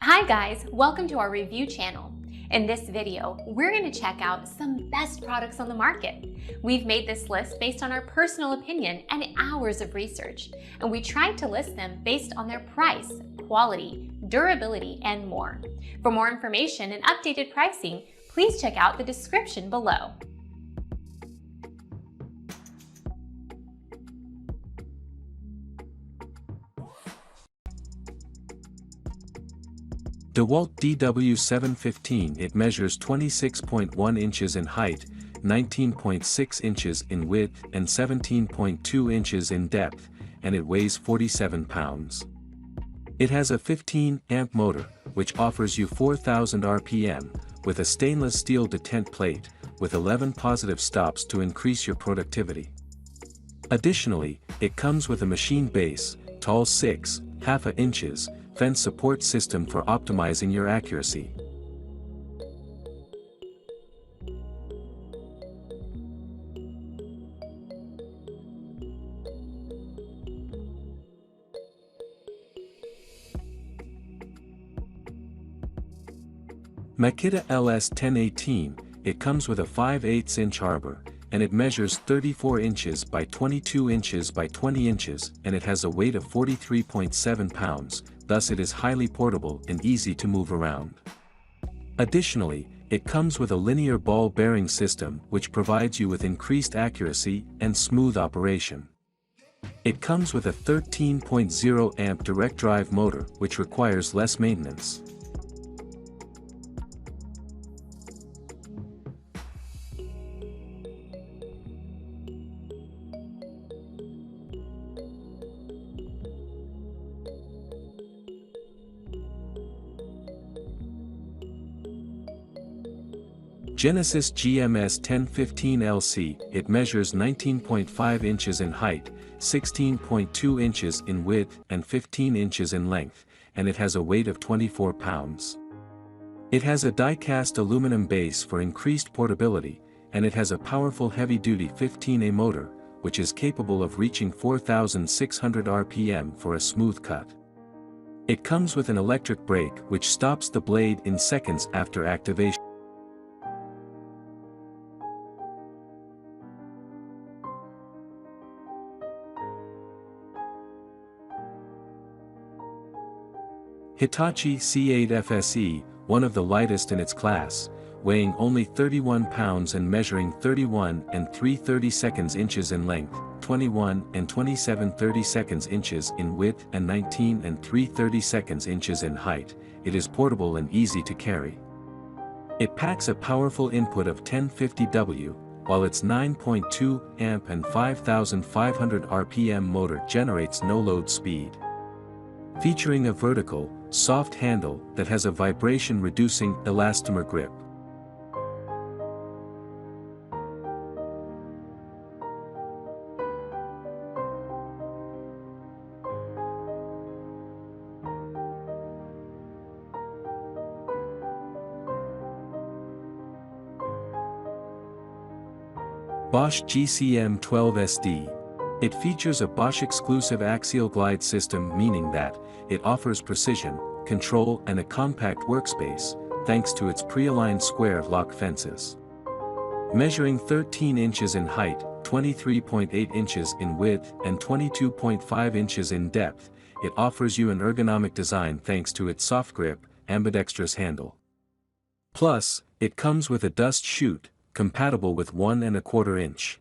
Hi guys, welcome to our review channel. In this video, we're going to check out some best products on the market. We've made this list based on our personal opinion and hours of research, and we tried to list them based on their price, quality, durability, and more. For more information and updated pricing, please check out the description below. DEWALT DW715. It measures 26.1 inches in height, 19.6 inches in width, and 17.2 inches in depth, and it weighs 47 pounds. It has a 15-amp motor, which offers you 4,000 RPM, with a stainless steel detent plate, with 11 positive stops to increase your productivity. Additionally, it comes with a machine base, tall 6.5 inches, fence support system for optimizing your accuracy. Makita LS1018. It comes with a 5/8-inch arbor, and it measures 34 inches by 22 inches by 20 inches, and it has a weight of 43.7 pounds, thus it is highly portable and easy to move around. Additionally, it comes with a linear ball bearing system which provides you with increased accuracy and smooth operation. It comes with a 13.0 amp direct drive motor which requires less maintenance. Genesis GMS1015LC. It measures 19.5 inches in height, 16.2 inches in width, and 15 inches in length, and it has a weight of 24 pounds. It has a die-cast aluminum base for increased portability, and it has a powerful heavy-duty 15A motor, which is capable of reaching 4,600 RPM for a smooth cut. It comes with an electric brake which stops the blade in seconds after activation. Hitachi C8FSE, one of the lightest in its class, weighing only 31 pounds and measuring 31 3/32 inches in length, 21 27/32 inches in width, and 19 3/32 inches in height. It is portable and easy to carry. It packs a powerful input of 1050 W, while its 9.2 amp and 5,500 RPM motor generates no load speed. Featuring a vertical, soft handle that has a vibration-reducing elastomer grip. Bosch GCM12SD. It features a Bosch-exclusive axial glide system, meaning that it offers precision, control, and a compact workspace, thanks to its pre-aligned square lock fences. Measuring 13 inches in height, 23.8 inches in width, and 22.5 inches in depth, it offers you an ergonomic design thanks to its soft grip, ambidextrous handle. Plus, it comes with a dust chute, compatible with 1¼ inch.